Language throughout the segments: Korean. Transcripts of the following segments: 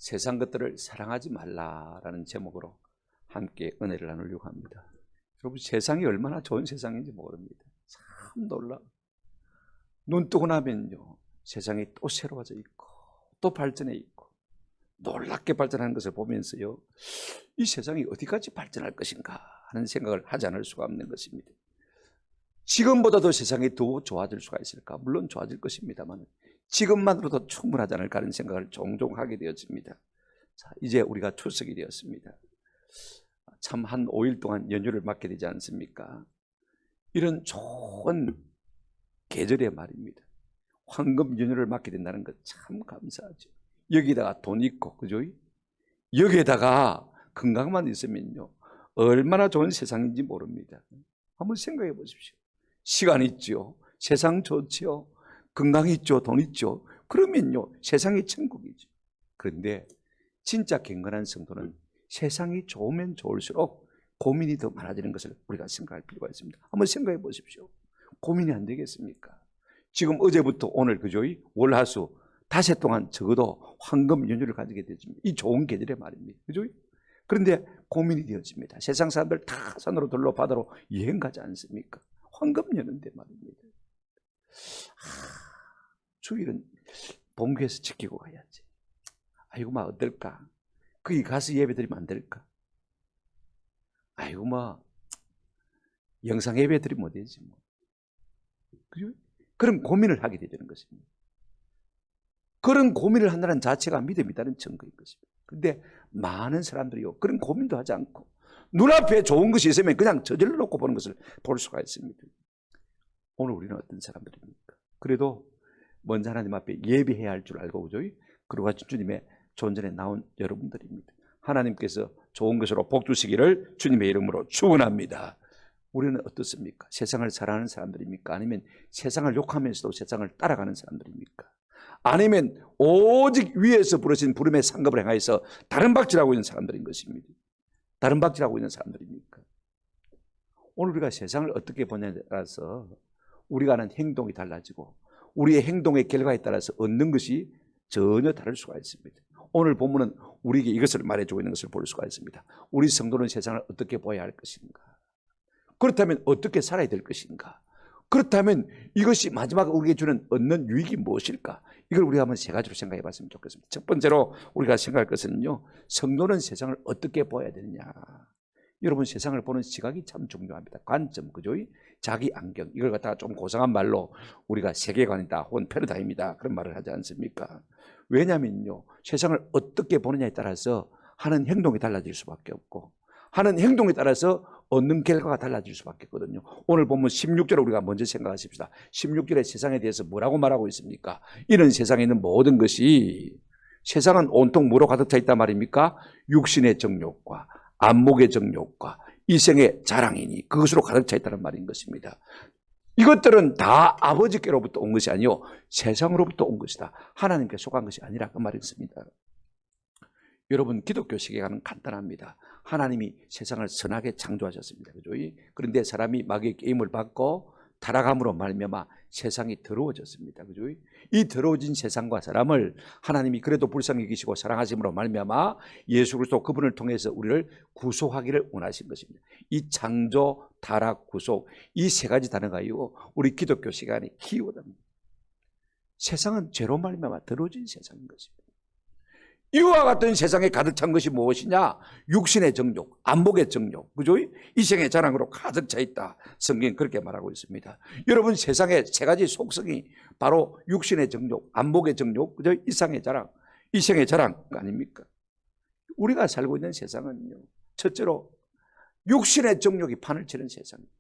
세상 것들을 사랑하지 말라라는 제목으로 함께 은혜를 나누려고 합니다. 여러분, 세상이 얼마나 좋은 세상인지 모릅니다. 참 놀라. 눈 뜨고 나면요, 세상이 또 새로워져 있고 또 발전해 있고 놀랍게 발전하는 것을 보면서요, 이 세상이 어디까지 발전할 것인가 하는 생각을 하지 않을 수가 없는 것입니다. 지금보다도 세상이 더 좋아질 수가 있을까? 물론 좋아질 것입니다만 지금만으로도 충분하지 않을까 하는 생각을 종종 하게 되었습니다. 자, 이제 우리가 출석이 되었습니다. 참 한 5일 동안 연휴를 맞게 되지 않습니까? 이런 좋은 계절의 말입니다. 황금 연휴를 맞게 된다는 것 참 감사하죠. 여기다가 돈 있고, 그죠? 여기에다가 건강만 있으면요, 얼마나 좋은 세상인지 모릅니다. 한번 생각해 보십시오. 시간 있죠, 세상 좋죠, 건강 있죠, 돈 있죠. 그러면요, 세상이 천국이죠. 그런데 진짜 경건한 성도는 세상이 좋으면 좋을수록 고민이 더 많아지는 것을 우리가 생각할 필요가 있습니다. 한번 생각해 보십시오. 고민이 안 되겠습니까? 지금 어제부터 오늘, 그죠? 월화수 닷새 동안 적어도 황금 연휴를 가지게 되었습니다. 이 좋은 계절의 말입니다. 그죠? 그런데 고민이 되었습니다. 세상 사람들 다 산으로 들로 바다로 여행 가지 않습니까? 황금 연휴인데 말입니다. 주일은 본교에서 지키고 가야지. 아이고, 막 어떨까? 거기 가서 예배 드리면 안 될까? 아이고, 막 영상 예배 드리면 어디지 뭐. 그죠? 그런 고민을 하게 되는 것입니다. 그런 고민을 한다는 자체가 믿음이라는 증거인 것입니다. 그런데 많은 사람들이요, 그런 고민도 하지 않고 눈앞에 좋은 것이 있으면 그냥 저절로 놓고 보는 것을 볼 수가 있습니다. 오늘 우리는 어떤 사람들입니까? 그래도 먼저 하나님 앞에 예배해야 할 줄 알고, 그죠? 그러고 주님의 존전에 나온 여러분들입니다. 하나님께서 좋은 것으로 복 주시기를 주님의 이름으로 축원합니다. 우리는 어떻습니까? 세상을 사랑하는 사람들입니까? 아니면 세상을 욕하면서도 세상을 따라가는 사람들입니까? 아니면 오직 위에서 부르신 부름의 상급을 행하여서 다른 박질하고 있는 사람들인 것입니다. 다른 박질하고 있는 사람들입니까? 오늘 우리가 세상을 어떻게 보냐에 따라서 우리가 하는 행동이 달라지고 우리의 행동의 결과에 따라서 얻는 것이 전혀 다를 수가 있습니다. 오늘 본문은 우리에게 이것을 말해주고 있는 것을 볼 수가 있습니다. 우리 성도는 세상을 어떻게 보아야 할 것인가? 그렇다면 어떻게 살아야 될 것인가? 그렇다면 이것이 마지막 우리에게 주는 얻는 유익이 무엇일까? 이걸 우리가 한번 세 가지로 생각해 봤으면 좋겠습니다. 첫 번째로 우리가 생각할 것은요, 성도는 세상을 어떻게 보아야 되느냐. 여러분, 세상을 보는 시각이 참 중요합니다. 관점, 그죠? 자기 안경, 이걸 갖다가 좀 고상한 말로 우리가 세계관이다 혹은 패러다임이다 그런 말을 하지 않습니까? 왜냐면요, 세상을 어떻게 보느냐에 따라서 하는 행동이 달라질 수밖에 없고 하는 행동에 따라서 얻는 결과가 달라질 수밖에 없거든요. 오늘 보면 16절을 우리가 먼저 생각하십시다. 16절에 세상에 대해서 뭐라고 말하고 있습니까? 이런 세상에 있는 모든 것이, 세상은 온통 뭐로 가득 차 있단 말입니까? 육신의 정욕과 안목의 정욕과 이생의 자랑이니 그것으로 가득 차 있다는 말인 것입니다. 이것들은 다 아버지께로부터 온 것이 아니요 세상으로부터 온 것이다. 하나님께 속한 것이 아니라 그 말이었습니다. 여러분, 기독교 세계관은 간단합니다. 하나님이 세상을 선하게 창조하셨습니다. 그죠? 그런데 사람이 마귀의 게임을 받고 타락함으로 말미암아 세상이 더러워졌습니다. 그죠? 이 더러워진 세상과 사람을 하나님이 그래도 불쌍히 여기시고 사랑하심으로 말미암아 예수 그리스도 그분을 통해서 우리를 구속하기를 원하신 것입니다. 이 창조, 타락, 구속, 이 세 가지 단어가요, 우리 기독교 세계관의 키워드입니다. 세상은 죄로 말미암아 더러워진 세상인 것입니다. 이와 같은 세상에 가득 찬 것이 무엇이냐? 육신의 정욕, 안목의 정욕, 그죠? 이생의 자랑으로 가득 차 있다. 성경은 그렇게 말하고 있습니다. 여러분, 세상의 세 가지 속성이 바로 육신의 정욕, 안목의 정욕, 그죠? 이상의 자랑, 이생의 자랑 아닙니까? 우리가 살고 있는 세상은요, 첫째로 육신의 정욕이 판을 치는 세상입니다.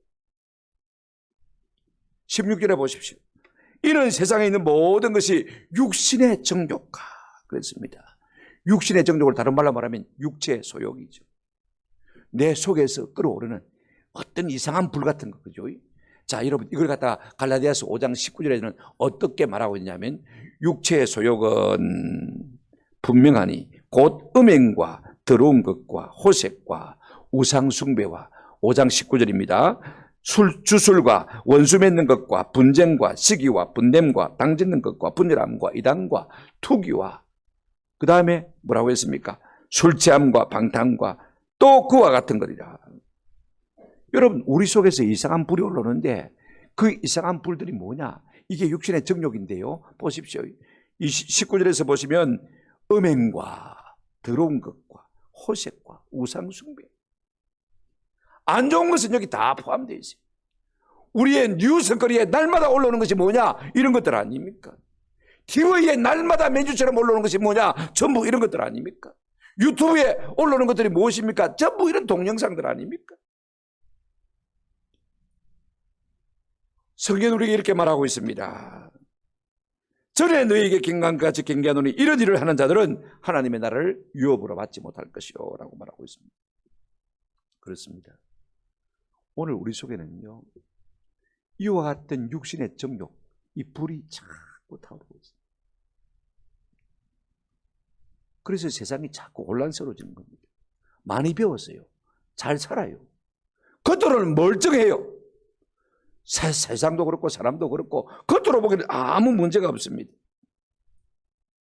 16절에 보십시오. 이런 세상에 있는 모든 것이 육신의 정욕과 그랬습니다. 육신의 정욕을 다른 말로 말하면 육체의 소욕이죠. 내 속에서 끓어오르는 어떤 이상한 불 같은 거, 그죠? 자, 여러분, 이걸 갖다가 갈라디아서 5장 19절에는 어떻게 말하고 있냐면, 육체의 소욕은 분명하니 곧 음행과 더러운 것과 호색과 우상숭배와 5장 19절입니다. 주술과 원수 맺는 것과 분쟁과 시기와 분냄과 당짓는 것과 분열함과 이단과 투기와 그 다음에 뭐라고 했습니까? 술 취함과 방탕과 또 그와 같은 거리라. 여러분, 우리 속에서 이상한 불이 올라오는데 그 이상한 불들이 뭐냐? 이게 육신의 정욕인데요. 보십시오. 19절에서 보시면 음행과 더러운 것과 호색과 우상숭배, 안 좋은 것은 여기 다 포함되어 있어요. 우리의 뉴스거리에 날마다 올라오는 것이 뭐냐? 이런 것들 아닙니까? TV에 날마다 매주처럼 올라오는 것이 뭐냐? 전부 이런 것들 아닙니까? 유튜브에 올라오는 것들이 무엇입니까? 전부 이런 동영상들 아닙니까? 성경은 우리에게 이렇게 말하고 있습니다. 전에 너희에게 경강같이 경계하노니 이런 일을 하는 자들은 하나님의 나라를 유업으로 받지 못할 것이요 라고 말하고 있습니다. 그렇습니다. 오늘 우리 속에는요, 이와 같은 육신의 정욕, 이 불이 자꾸 타오르고 있습니다. 그래서 세상이 자꾸 혼란스러워지는 겁니다. 많이 배웠어요. 잘 살아요. 겉으로는 멀쩡해요. 세상도 그렇고 사람도 그렇고 겉으로 보기에는 아무 문제가 없습니다.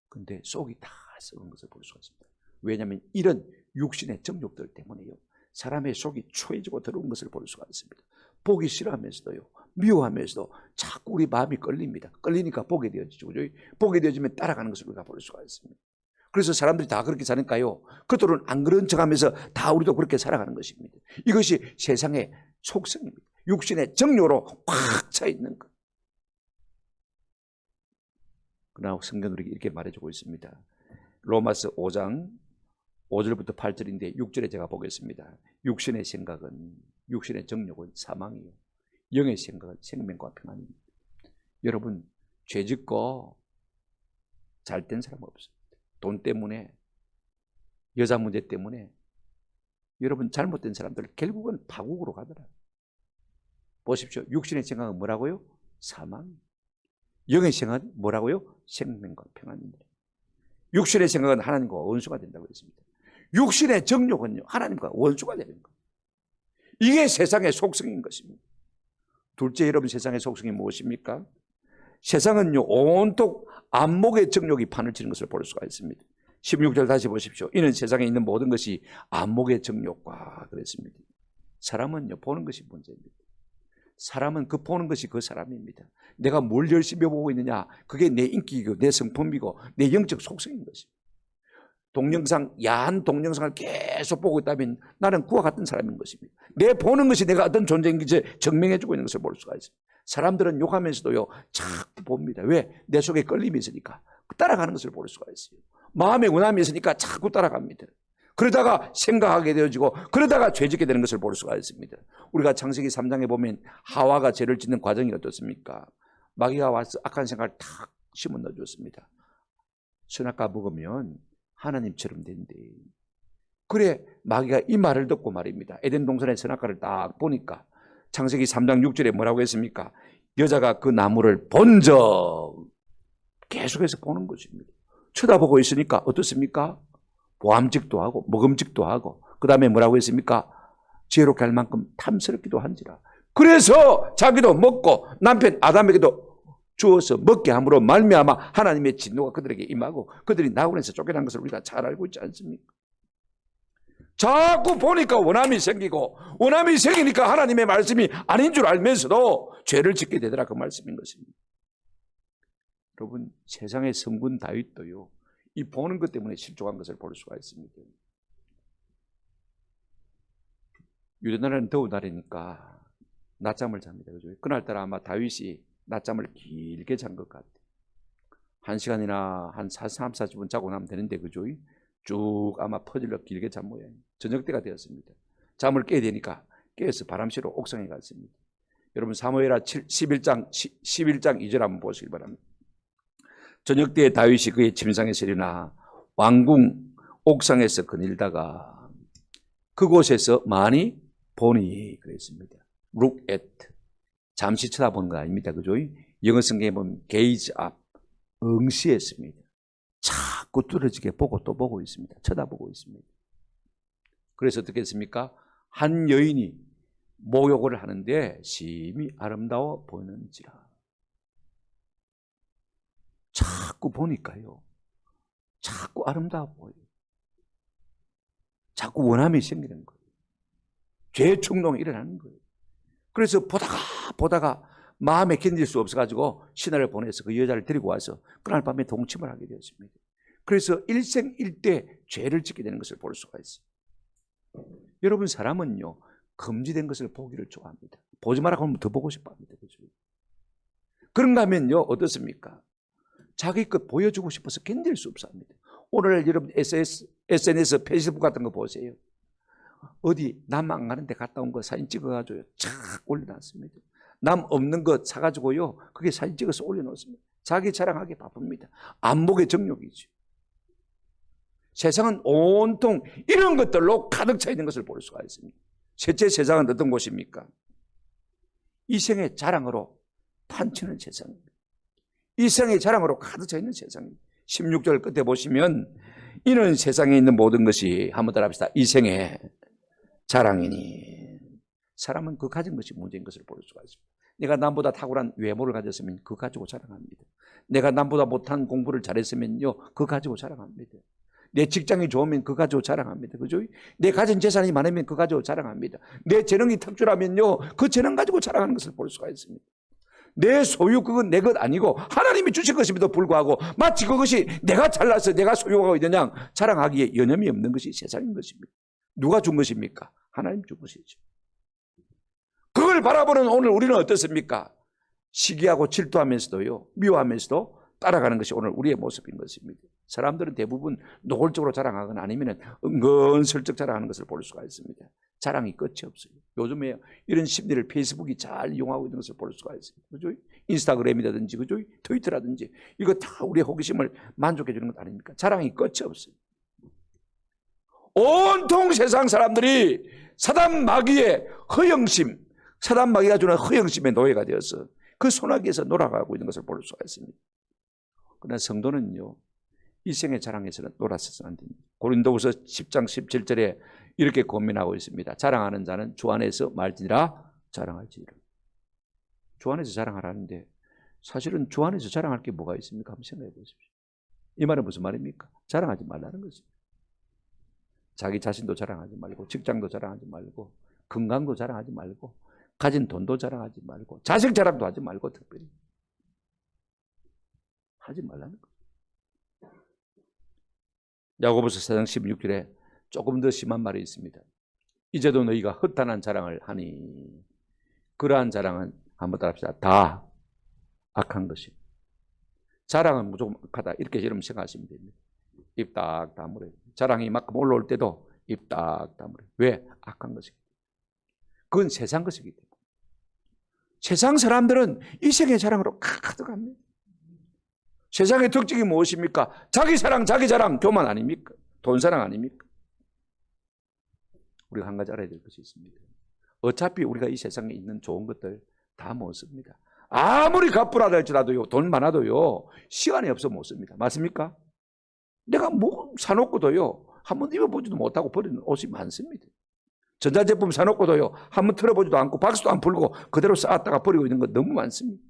근데 속이 다 썩은 것을 볼 수가 있습니다. 왜냐하면 이런 육신의 정욕들 때문에요, 사람의 속이 초해지고 더러운 것을 볼 수가 있습니다. 보기 싫어하면서도요, 미워하면서도 자꾸 우리 마음이 끌립니다. 끌리니까 보게 되어지죠. 보게 되어지면 따라가는 것을 우리가 볼 수가 있습니다. 그래서 사람들이 다 그렇게 사니까요, 겉으로는 안 그런 척하면서 다 우리도 그렇게 살아가는 것입니다. 이것이 세상의 속성입니다. 육신의 정욕으로 꽉 차 있는 것. 그러나 성경은 이렇게 말해주고 있습니다. 로마서 5장 5절부터 8절인데 6절에 제가 보겠습니다. 육신의 생각은, 육신의 정욕은 사망이요, 영의 생각은 생명과 평안입니다. 여러분, 죄 짓고 잘 된 사람 없어요. 돈 때문에, 여자 문제 때문에 여러분 잘못된 사람들 결국은 파국으로 가더라. 보십시오. 육신의 생각은 뭐라고요? 사망. 영의 생각은 뭐라고요? 생명과 평안입니다. 육신의 생각은 하나님과 원수가 된다고 했습니다. 육신의 정욕은요, 하나님과 원수가 되는 거예요. 이게 세상의 속성인 것입니다. 둘째, 여러분, 세상의 속성이 무엇입니까? 세상은요, 온통 안목의 정욕이 판을 치는 것을 볼 수가 있습니다. 16절 다시 보십시오. 이는 세상에 있는 모든 것이 안목의 정욕과 그랬습니다. 사람은요, 보는 것이 문제입니다. 사람은 그 보는 것이 그 사람입니다. 내가 뭘 열심히 보고 있느냐, 그게 내 인기이고 내 성품이고 내 영적 속성인 것입니다. 동영상, 야한 동영상을 계속 보고 있다면 나는 그와 같은 사람인 것입니다. 내 보는 것이 내가 어떤 존재인지 증명해주고 있는 것을 볼 수가 있습니다. 사람들은 욕하면서도요, 자꾸 봅니다. 왜? 내 속에 끌림이 있으니까 따라가는 것을 볼 수가 있어요. 마음에 원함이 있으니까 자꾸 따라갑니다. 그러다가 생각하게 되어지고 그러다가 죄짓게 되는 것을 볼 수가 있습니다. 우리가 창세기 3장에 보면 하와가 죄를 짓는 과정이 어떻습니까? 마귀가 와서 악한 생각을 탁 심어 넣어줬습니다. 선악과 먹으면 하나님처럼 된대. 그래, 마귀가 이 말을 듣고 말입니다. 에덴 동산의 선악과를 딱 보니까 창세기 3장 6절에 뭐라고 했습니까? 여자가 그 나무를 본 적, 계속해서 보는 것입니다. 쳐다보고 있으니까 어떻습니까? 보암직도 하고 먹음직도 하고, 그 다음에 뭐라고 했습니까? 지혜롭게 할 만큼 탐스럽기도 한지라. 그래서 자기도 먹고 남편 아담에게도 주어서 먹게 함으로 말미암아 하나님의 진노가 그들에게 임하고 그들이 나원에서 쫓겨난 것을 우리가 잘 알고 있지 않습니까? 자꾸 보니까 원함이 생기고, 원함이 생기니까 하나님의 말씀이 아닌 줄 알면서도 죄를 짓게 되더라, 그 말씀인 것입니다. 여러분, 세상의 성군 다윗도요, 이 보는 것 때문에 실족한 것을 볼 수가 있습니다. 유대나라는 더운 날이니까 낮잠을 잡니다. 그죠? 그날따라 아마 다윗이 낮잠을 길게 잔 것 같아요. 1시간이나 한 3, 40분 자고 나면 되는데, 그죠? 쭉 아마 퍼질러 길게 잔 모양이에요. 저녁 때가 되었습니다. 잠을 깨야 되니까 깨어서 바람 쐬러 옥상에 갔습니다. 여러분, 사무엘하 11장 2절 한번 보시기 바랍니다. 저녁 때에 다윗이 그의 침상에 서려나 왕궁 옥상에서 거닐다가 그곳에서 많이 보니 그랬습니다. Look at. 잠시 쳐다보는 거 아닙니다. 그죠? 영어 성경에 보면 gaze up. 응시했습니다. 자꾸 뚫어지게 보고 또 보고 있습니다. 쳐다보고 있습니다. 그래서 어떻게 했습니까? 한 여인이 목욕을 하는데 심히 아름다워 보이는지라. 자꾸 보니까요, 자꾸 아름다워 보여요. 자꾸 원함이 생기는 거예요. 죄의 충동이 일어나는 거예요. 그래서 보다가 마음에 견딜 수 없어가지고 신하를 보내서 그 여자를 데리고 와서 그날 밤에 동침을 하게 되었습니다. 그래서 일생일대 죄를 짓게 되는 것을 볼 수가 있어요. 여러분, 사람은요, 금지된 것을 보기를 좋아합니다. 보지 말라고 하면 더 보고 싶어 합니다. 그죠? 그런가 하면요, 어떻습니까? 자기 것 보여주고 싶어서 견딜 수 없어 합니다. 오늘 여러분 SNS, 페이스북 같은 거 보세요. 어디 남 안 가는 데 갔다 온 거 사진 찍어가지고 착 올려놨습니다. 남 없는 것 사가지고요, 그게 사진 찍어서 올려놓습니다. 자기 자랑하기 바쁩니다. 안목의 정욕이죠. 세상은 온통 이런 것들로 가득 차 있는 것을 볼 수가 있습니다. 셋째, 세상은 어떤 곳입니까? 이생의 자랑으로 판치는 세상입니다. 이생의 자랑으로 가득 차 있는 세상입니다. 16절 끝에 보시면 이는 세상에 있는 모든 것이, 한번 따라합시다. 이생의 자랑이니. 사람은 그 가진 것이 문제인 것을 볼 수가 있습니다. 내가 남보다 탁월한 외모를 가졌으면 그거 가지고 자랑합니다. 내가 남보다 못한 공부를 잘했으면요, 그거 가지고 자랑합니다. 내 직장이 좋으면 그거 가지고 자랑합니다. 그죠? 내 가진 재산이 많으면 그거 가지고 자랑합니다. 내 재능이 탁월하면요, 그 재능 가지고 자랑하는 것을 볼 수가 있습니다. 내 소유, 그건 내 것 아니고 하나님이 주신 것임에도 불구하고 마치 그것이 내가 잘나서 내가 소유하고 있느냐 자랑하기에 여념이 없는 것이 세상인 것입니다. 누가 준 것입니까? 하나님 준 것이죠. 그걸 바라보는 오늘 우리는 어떻습니까? 시기하고 질투하면서도요, 미워하면서도 따라가는 것이 오늘 우리의 모습인 것입니다. 사람들은 대부분 노골적으로 자랑하거나 아니면 은근슬쩍 자랑하는 것을 볼 수가 있습니다. 자랑이 끝이 없어요. 요즘에 이런 심리를 페이스북이 잘 이용하고 있는 것을 볼 수가 있어요. 그죠? 인스타그램이라든지, 그죠? 트위터라든지, 이거 다 우리의 호기심을 만족해 주는 것 아닙니까? 자랑이 끝이 없어요. 온통 세상 사람들이 사단 마귀의 허영심, 사단 마귀가 주는 허영심의 노예가 되어서 그 소나기에서 놀아가고 있는 것을 볼 수가 있습니다. 그러나 성도는요, 이생의 자랑에서는 놀아서는 안 됩니다. 고린도후서 10장 17절에 이렇게 고민하고 있습니다. 자랑하는 자는 주 안에서 말지니라 자랑할지니라. 주 안에서 자랑하라는데 사실은 주 안에서 자랑할 게 뭐가 있습니까? 한번 생각해 보십시오. 이 말은 무슨 말입니까? 자랑하지 말라는 것입니다. 자기 자신도 자랑하지 말고, 직장도 자랑하지 말고, 건강도 자랑하지 말고, 가진 돈도 자랑하지 말고, 자식 자랑도 하지 말고, 특별히 하지 말라는 거예요. 야고보서 4장 16절에 조금 더 심한 말이 있습니다. 이제도 너희가 허탄한 자랑을 하니 그러한 자랑은, 한번 따라합시다, 다 악한 것입니다. 자랑은 무조건 악하다, 이렇게 여러분 생각하시면 됩니다. 입 딱 다물어요. 자랑이 막 올라올 때도 입 딱 다물어요. 왜? 악한 것이기 때문에. 그건 세상 것이기 때문에. 세상 사람들은 이생의 자랑으로 가득합니다. 세상의 특징이 무엇입니까? 자기 사랑, 자기 자랑, 교만 아닙니까? 돈 사랑 아닙니까? 우리가 한 가지 알아야 될 것이 있습니다. 어차피 우리가 이 세상에 있는 좋은 것들 다 못 씁니다. 아무리 값부라다 할지라도요, 돈 많아도요, 시간이 없어 못 씁니다. 맞습니까? 내가 뭐 사놓고도요, 한번 입어보지도 못하고 버리는 옷이 많습니다. 전자제품 사놓고도요, 한번 틀어보지도 않고 박스도 안 풀고 그대로 쌓았다가 버리고 있는 거 너무 많습니다.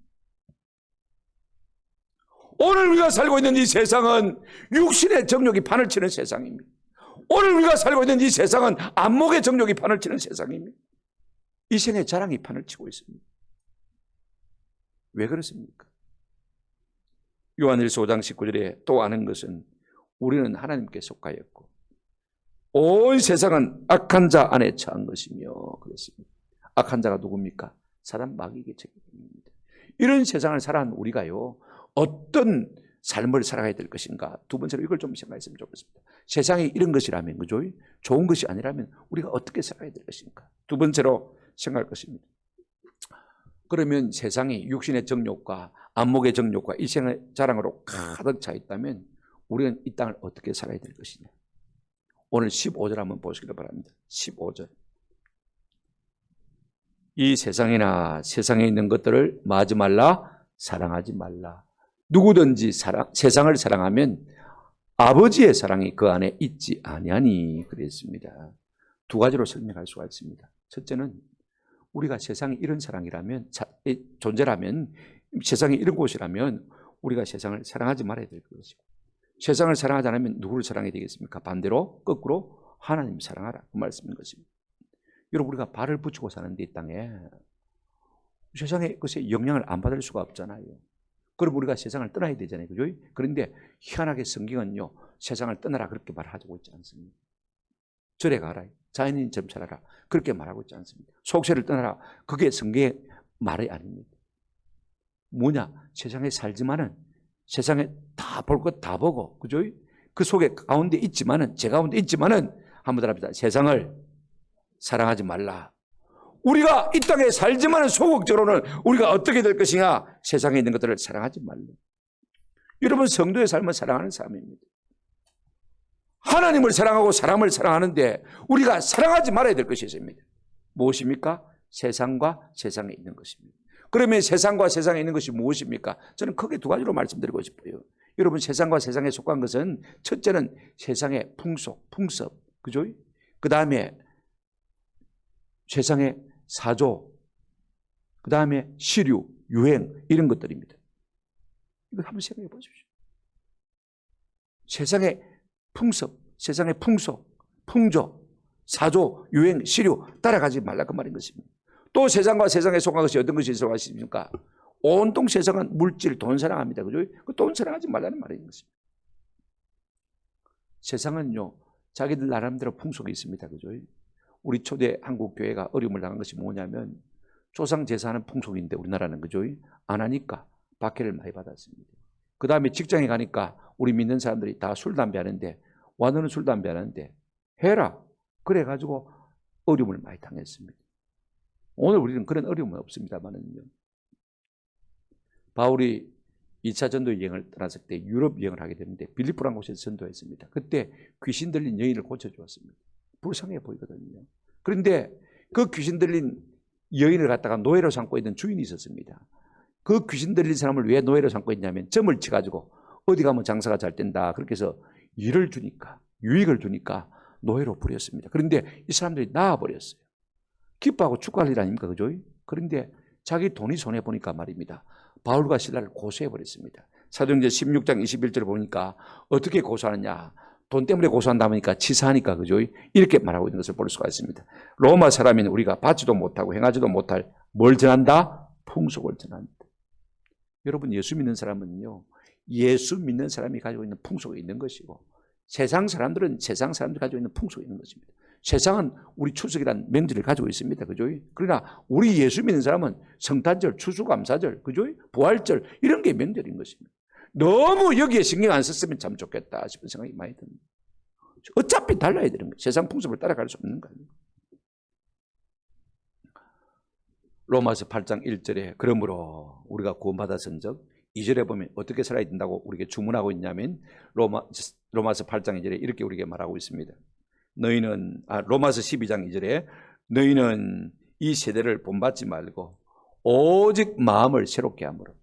오늘 우리가 살고 있는 이 세상은 육신의 정욕이 판을 치는 세상입니다. 오늘 우리가 살고 있는 이 세상은 안목의 정욕이 판을 치는 세상입니다. 이생의 자랑이 판을 치고 있습니다. 왜 그렇습니까? 요한일서 5장 19절에 또 아는 것은 우리는 하나님께 속하였고 온 세상은 악한 자 안에 처한 것이며 그랬습니다. 악한 자가 누굽니까? 사단 마귀에게 책임입니다. 이런 세상을 살아가는 우리가요, 어떤 삶을 살아가야 될 것인가? 두 번째로 이걸 좀 생각했으면 좋겠습니다. 세상이 이런 것이라면, 그죠? 좋은 것이 아니라면 우리가 어떻게 살아야 될 것인가? 두 번째로 생각할 것입니다. 그러면 세상이 육신의 정욕과 안목의 정욕과 이생의 자랑으로 가득 차 있다면 우리는 이 땅을 어떻게 살아야 될 것이냐? 오늘 15절 한번 보시기를 바랍니다. 15절. 이 세상이나 세상에 있는 것들을 마지 말라, 사랑하지 말라. 누구든지 세상을 사랑하면 아버지의 사랑이 그 안에 있지 아니하니 그랬습니다. 두 가지로 설명할 수가 있습니다. 첫째는 우리가 세상이 이런 사랑이라면, 존재라면, 세상이 이런 곳이라면 우리가 세상을 사랑하지 말아야 될 것이고, 세상을 사랑하지 않으면 누구를 사랑해야 되겠습니까? 반대로 거꾸로 하나님 사랑하라 그 말씀인 것입니다. 여러분 우리가 발을 붙이고 사는데 이 땅에 세상의 것에 영향을 안 받을 수가 없잖아요. 그럼 우리가 세상을 떠나야 되잖아요. 그죠? 그런데 희한하게 성경은요 세상을 떠나라 그렇게 말하고 있지 않습니다. 절에 가라, 자연인처럼 살아라 그렇게 말하고 있지 않습니다. 속세를 떠나라 그게 성경의 말이 아닙니다. 뭐냐? 세상에 살지만은 세상에 다 볼 것 다 보고 그죠? 그 속에 가운데 있지만은 제 가운데 있지만은 한번 더 합시다. 세상을 사랑하지 말라. 우리가 이 땅에 살지만은 소극적으로는 우리가 어떻게 될 것이냐? 세상에 있는 것들을 사랑하지 말라. 여러분 성도의 삶은 사랑하는 삶입니다. 하나님을 사랑하고 사람을 사랑하는데 우리가 사랑하지 말아야 될 것이 있습니다. 무엇입니까? 세상과 세상에 있는 것입니다. 그러면 세상과 세상에 있는 것이 무엇입니까? 저는 크게 두 가지로 말씀드리고 싶어요. 여러분 세상과 세상에 속한 것은 첫째는 세상의 풍속, 풍습, 그죠? 그 다음에 세상의 사조, 그 다음에 시류, 유행 이런 것들입니다. 이거 한번 생각해 보십시오. 세상의 풍습, 세상의 풍속, 풍조, 사조, 유행, 시류 따라가지 말라 그 말인 것입니다. 또 세상과 세상에 속한 것이 어떤 것이 속하십니까? 온통 세상은 물질, 돈 사랑합니다. 그죠? 그 돈 사랑하지 말라는 말인 것입니다. 세상은요, 자기들 나름대로 풍속이 있습니다. 그죠? 우리 초대 한국 교회가 어려움을 당한 것이 뭐냐면 조상 제사하는 풍속인데 우리나라는 그죠? 안 하니까 박해를 많이 받았습니다. 그 다음에 직장에 가니까 우리 믿는 사람들이 다 술, 담배 하는데 와 너는 술, 담배 하는데 해라. 그래가지고 어려움을 많이 당했습니다. 오늘 우리는 그런 어려움은 없습니다만은요. 바울이 2차 전도 여행을 떠났을 때 유럽 여행을 하게 되는데 빌립보라는 곳에서 전도했습니다. 그때 귀신 들린 여인을 고쳐주었습니다. 불쌍해 보이거든요. 그런데 그 귀신 들린 여인을 갖다가 노예로 삼고 있는 주인이 있었습니다. 그 귀신 들린 사람을 왜 노예로 삼고 있냐면 점을 쳐가지고 어디 가면 장사가 잘 된다. 그렇게 해서 일을 주니까, 유익을 주니까 노예로 부렸습니다. 그런데 이 사람들이 나와버렸어요. 기뻐하고 축구할 일 아닙니까? 그죠? 그런데 자기 돈이 손해보니까 말입니다. 바울과 실라를 고소해버렸습니다. 사도행전 16장 21절을 보니까 어떻게 고소하느냐. 돈 때문에 고소한다 보니까 치사하니까 그죠? 이렇게 말하고 있는 것을 볼 수가 있습니다. 로마 사람인 우리가 받지도 못하고 행하지도 못할 뭘 전한다? 풍속을 전한다. 여러분 예수 믿는 사람은요. 예수 믿는 사람이 가지고 있는 풍속이 있는 것이고 세상 사람들은 세상 사람들이 가지고 있는 풍속이 있는 것입니다. 세상은 우리 추석이라는 명절을 가지고 있습니다. 그죠? 그러나 우리 예수 믿는 사람은 성탄절, 추수감사절, 그죠? 부활절 이런 게 명절인 것입니다. 너무 여기에 신경 안 썼으면 참 좋겠다 싶은 생각이 많이 듭니다. 어차피 달라야 되는 거예요. 세상 풍습을 따라갈 수 없는 거예요. 로마서 8장 1절에 그러므로 우리가 구원받았은즉 2절에 보면 어떻게 살아야 된다고 우리에게 주문하고 있냐면 로마서 8장 2절에 이렇게 우리에게 말하고 있습니다. 로마서 12장 2절에 너희는 이 세대를 본받지 말고 오직 마음을 새롭게 함으로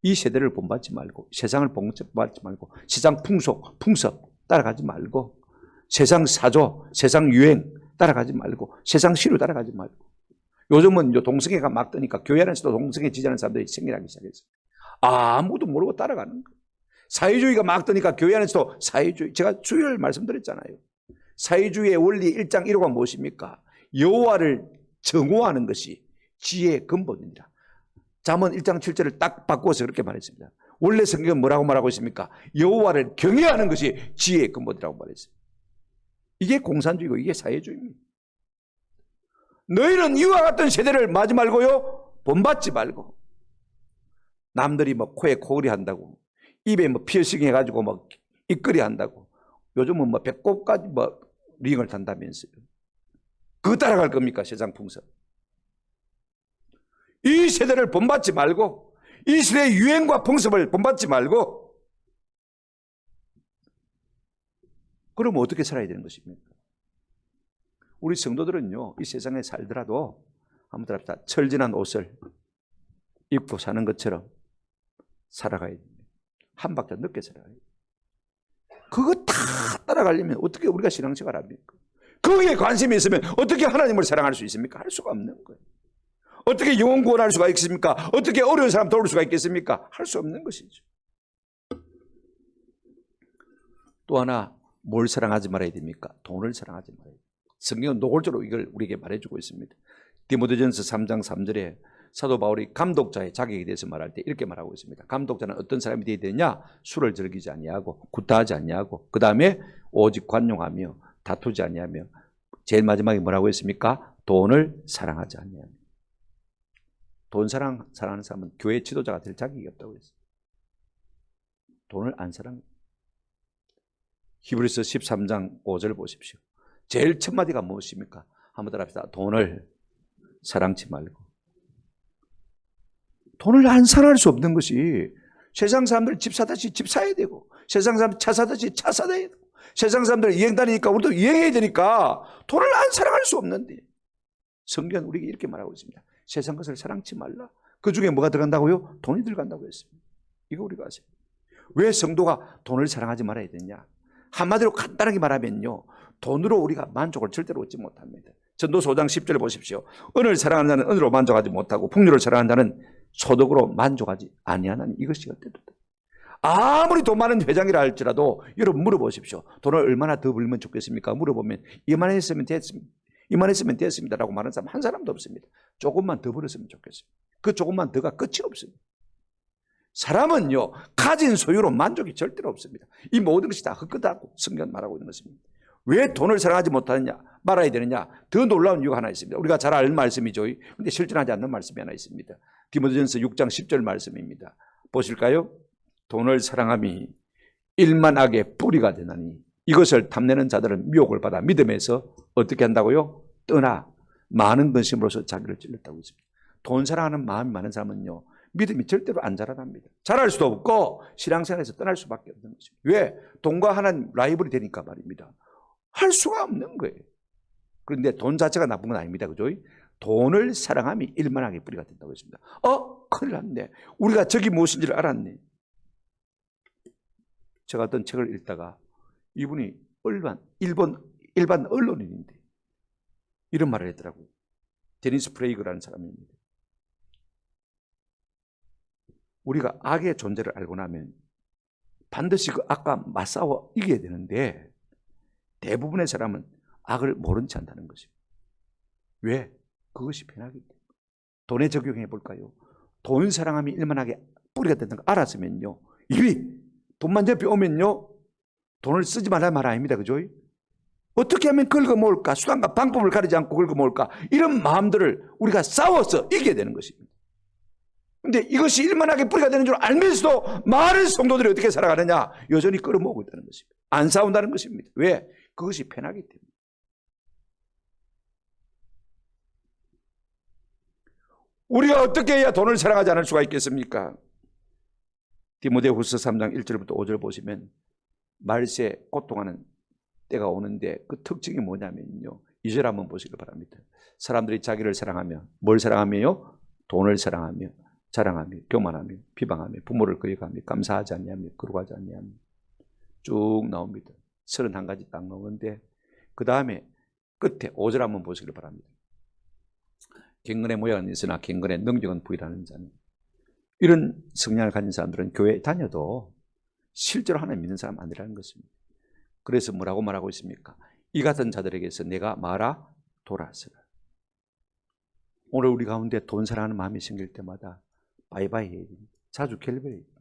이 세대를 본받지 말고 세상을 본받지 말고 세상 풍속, 풍습 따라가지 말고 세상 사조, 세상 유행 따라가지 말고 세상 시류 따라가지 말고 요즘은 동성애가 막 뜨니까 교회 안에서도 동성애 지지하는 사람들이 생겨나기 시작했어요. 아무도 모르고 따라가는 거예요. 사회주의가 막 뜨니까 교회 안에서도 사회주의, 제가 주일 말씀드렸잖아요. 사회주의의 원리 1장 1호가 무엇입니까? 여호와를 정오하는 것이 지혜의 근본입니다. 잠언 1장 7절을 딱 바꾸어서 그렇게 말했습니다. 원래 성경은 뭐라고 말하고 있습니까? 여호와를 경외하는 것이 지혜의 근본이라고 말했어요. 이게 공산주의고 이게 사회주의입니다. 너희는 이와 같은 세대를 맞지 말고요 본받지 말고 남들이 뭐 코에 코걸이 한다고 입에 뭐 피어싱 해가지고 뭐 입걸이 한다고 요즘은 뭐 배꼽까지 뭐 링을 단다면서요. 그거 따라갈 겁니까? 세상 풍습. 이 세대를 본받지 말고 이 세대의 유행과 풍습을 본받지 말고 그럼 어떻게 살아야 되는 것입니까? 우리 성도들은요 이 세상에 살더라도 한번 들합시다. 철진한 옷을 입고 사는 것처럼 살아가야 됩니다. 한 박자 늦게 살아가야 됩니다. 그거 다 따라가려면 어떻게 우리가 신앙생활 합니까? 거기에 관심이 있으면 어떻게 하나님을 사랑할 수 있습니까? 할 수가 없는 거예요. 어떻게 영혼 구원할 수가 있습니까? 어떻게 어려운 사람 도울 수가 있겠습니까? 할 수 없는 것이죠. 또 하나 뭘 사랑하지 말아야 됩니까? 돈을 사랑하지 말아야 됩니다. 성경은 노골적으로 이걸 우리에게 말해주고 있습니다. 디모데전서 3장 3절에 사도 바울이 감독자의 자격에 대해서 말할 때 이렇게 말하고 있습니다. 감독자는 어떤 사람이 되어야 되냐? 술을 즐기지 아니하고 구타하지 아니하고 그 다음에 오직 관용하며 다투지 아니하며 제일 마지막에 뭐라고 했습니까? 돈을 사랑하지 아니하며. 돈 사랑하는 사람은 교회 지도자가 될 자격이 없다고 했어요. 돈을 안 사랑해요. 히브리서 13장 5절 보십시오. 제일 첫 마디가 무엇입니까? 한번 따라합시다. 돈을 사랑치 말고. 돈을 안 사랑할 수 없는 것이 세상 사람들 집 사듯이 집 사야 되고 세상 사람들 차 사듯이 차 사야 되고 세상 사람들 여행 다니니까 우리도 여행해야 되니까 돈을 안 사랑할 수 없는데 성경은 우리에게 이렇게 말하고 있습니다. 세상 것을 사랑치 말라. 그 중에 뭐가 들어간다고요? 돈이 들어간다고 했습니다. 이거 우리가 아세요. 왜 성도가 돈을 사랑하지 말아야 되냐? 한마디로 간단하게 말하면요, 돈으로 우리가 만족을 절대로 얻지 못합니다. 전도서 5장 10절을 보십시오. 은을 사랑하는 자는 은으로 만족하지 못하고 풍류를 사랑하는 자는 소득으로 만족하지 아니하나니 이것이 어때도 아무리 돈 많은 회장이라 할지라도 여러분 물어보십시오. 돈을 얼마나 더 벌면 좋겠습니까? 물어보면 이만했으면 됐습니다. 이만했으면 됐습니다 라고 말하는 사람 한 사람도 없습니다. 조금만 더 벌었으면 좋겠습니다. 그 조금만 더가 끝이 없습니다. 사람은요, 가진 소유로 만족이 절대로 없습니다. 이 모든 것이 다 헛것다고 성경 말하고 있는 것입니다. 왜 돈을 사랑하지 못하느냐, 말아야 되느냐? 더 놀라운 이유가 하나 있습니다. 우리가 잘 아는 말씀이죠. 그런데 실천하지 않는 말씀이 하나 있습니다. 디모데전서 6장 10절 말씀입니다. 보실까요? 돈을 사랑함이 일만하게 뿌리가 되나니 이것을 탐내는 자들은 미혹을 받아 믿음에서 어떻게 한다고요? 떠나 많은 근심으로서 자기를 찔렀다고 했습니다. 돈 사랑하는 마음이 많은 사람은요, 믿음이 절대로 안 자라납니다. 자랄 수도 없고 신앙생활에서 떠날 수밖에 없는 것입니다. 왜? 돈과 하나님 라이벌이 되니까 말입니다. 할 수가 없는 거예요. 그런데 돈 자체가 나쁜 건 아닙니다. 그죠? 돈을 사랑함이 일만하게 뿌리가 된다고 했습니다. 큰일 났네. 우리가 적이 무엇인지를 알았네. 제가 어떤 책을 읽다가 이분이 일반 언론인인데 이런 말을 했더라고요. 데니스 프레이그라는 사람입니다. 우리가 악의 존재를 알고 나면 반드시 그 악과 맞싸워 이겨야 되는데 대부분의 사람은 악을 모른 채 한다는 것입니다. 왜? 그것이 편하기 때문에. 돈에 적용해 볼까요? 돈 사랑함이 일만하게 뿌리가 된다는 걸 알았으면요, 이미 돈만 옆에 오면요, 돈을 쓰지 말아야 말 아닙니다. 그죠? 어떻게 하면 긁어모을까? 수단과 방법을 가리지 않고 긁어모을까? 이런 마음들을 우리가 싸워서 이겨야 되는 것입니다. 근데 이것이 일만하게 뿌리가 되는 줄 알면서도 많은 성도들이 어떻게 살아가느냐? 여전히 끌어모으고 있다는 것입니다. 안 싸운다는 것입니다. 왜? 그것이 편하기 때문에. 우리가 어떻게 해야 돈을 사랑하지 않을 수가 있겠습니까? 디모데후서 3장 1절부터 5절 보시면 말세에 고통하는 때가 오는데 그 특징이 뭐냐면요, 2절 한번 보시기 바랍니다. 사람들이 자기를 사랑하며 뭘 사랑하며요? 돈을 사랑하며 자랑하며 교만하며 비방하며 부모를 거역하며 감사하지 아니하며 거룩하지 아니하며 쭉 나옵니다. 31가지 딱 나오는데 그 다음에 끝에 5절 한번 보시기 바랍니다. 경건의 모양은 있으나 경건의 능력은 부인하는 자는. 이런 성향을 가진 사람들은 교회에 다녀도 실제로 하나님 믿는 사람 아니라는 것입니다. 그래서 뭐라고 말하고 있습니까? 이 같은 자들에게서 내가 말아 돌아서라. 오늘 우리 가운데 돈 사랑하는 마음이 생길 때마다 바이바이 해야 됩니다. 자주 결별해야 됩니다.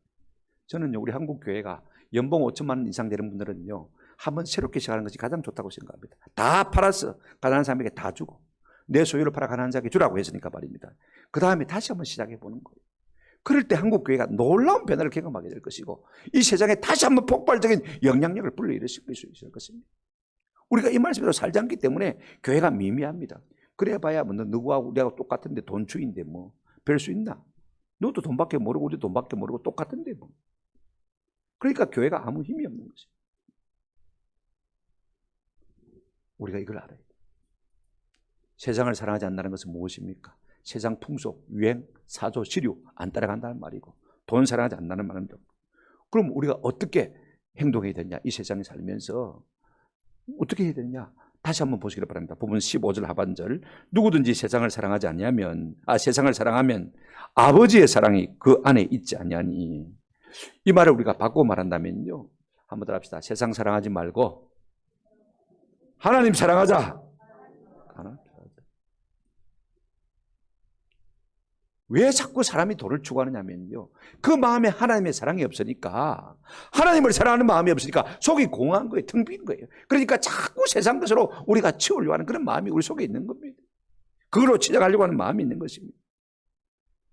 저는요, 우리 한국 교회가 연봉 5천만 원 이상 되는 분들은요, 한번 새롭게 시작하는 것이 가장 좋다고 생각합니다. 다 팔아서 가난한 사람에게 다 주고 내 소유를 팔아 가난한 자에게 주라고 했으니까 말입니다. 그 다음에 다시 한번 시작해 보는 거예요. 그럴 때 한국 교회가 놀라운 변화를 경험하게 될 것이고 이 세상에 다시 한번 폭발적인 영향력을 불러일으킬 수 있을 것입니다. 우리가 이 말씀대로 살지 않기 때문에 교회가 미미합니다. 그래 봐야 뭐 누구하고 우리하고 똑같은데 돈주인데 뭐 별 수 있나? 너도 돈밖에 모르고 우리도 돈밖에 모르고 똑같은데 뭐. 그러니까 교회가 아무 힘이 없는 것입니다. 우리가 이걸 알아야 돼요. 세상을 사랑하지 않는다는 것은 무엇입니까? 세상 풍속, 유행, 사조, 시류 안 따라간다는 말이고 돈 사랑하지 않는다는 말입니다. 그럼 우리가 어떻게 행동해야 되냐? 이 세상에 살면서 어떻게 해야 되냐? 다시 한번 보시기를 바랍니다. 부분 15절 하반절. 누구든지 세상을 사랑하지 아니하면 세상을 사랑하면 아버지의 사랑이 그 안에 있지 아니하니. 이 말을 우리가 바꾸고 말한다면요, 한번 더 합시다. 세상 사랑하지 말고 하나님 사랑하자. 하나님 사랑하자. 왜 자꾸 사람이 돈을 추구하느냐면요, 그 마음에 하나님의 사랑이 없으니까, 하나님을 사랑하는 마음이 없으니까 속이 공허한 거예요. 텅 빈 거예요. 그러니까 자꾸 세상 것으로 우리가 치우려고 하는 그런 마음이 우리 속에 있는 겁니다. 그걸로 치장하려고 하는 마음이 있는 것입니다.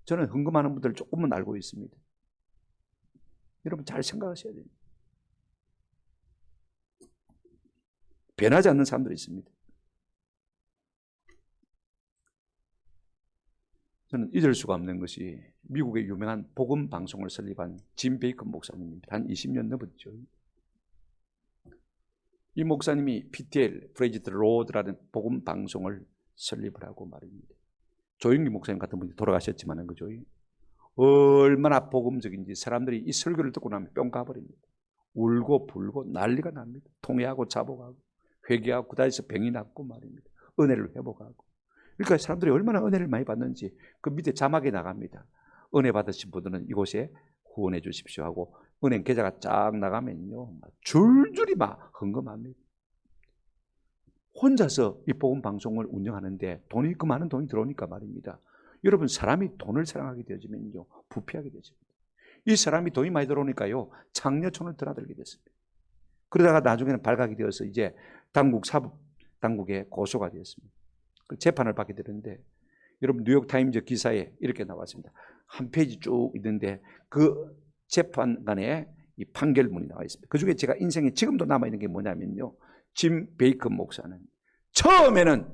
저는 헌금하는 분들 조금은 알고 있습니다. 여러분 잘 생각하셔야 됩니다. 변하지 않는 사람들이 있습니다. 저는 잊을 수가 없는 것이 미국의 유명한 복음 방송을 설립한 짐 베이컨 목사님입니다. 한 20년 넘었죠. 이 목사님이 PTL, 프레이즈 더 로드라는 복음 방송을 설립을 하고 말입니다. 조영기 목사님 같은 분이 돌아가셨지만은 그죠? 얼마나 복음적인지 사람들이 이 설교를 듣고 나면 뿅 가버립니다. 울고 불고 난리가 납니다. 통회하고 자복하고 회개하고 그다음에서 병이 낫고 말입니다. 은혜를 회복하고. 그러니까 사람들이 얼마나 은혜를 많이 받는지 그 밑에 자막에 나갑니다. 은혜 받으신 분들은 이곳에 후원해 주십시오 하고 은행 계좌가 쫙 나가면요, 줄줄이 막 헌금합니다. 혼자서 이 복음 방송을 운영하는데 그 많은 돈이 들어오니까 말입니다. 여러분, 사람이 돈을 사랑하게 되어지면요, 부패하게 되어집니다. 이 사람이 돈이 많이 들어오니까요, 장려촌을 드나들게 됐습니다. 그러다가 나중에는 발각이 되어서 이제 사법당국에 고소가 되었습니다. 그 재판을 받게 되는데, 여러분 뉴욕타임즈 기사에 이렇게 나왔습니다. 한 페이지 쭉 있는데 그 재판관에 이 판결문이 나와 있습니다. 그 중에 제가 인생에 지금도 남아있는 게 뭐냐면요, 짐 베이컨 목사는 처음에는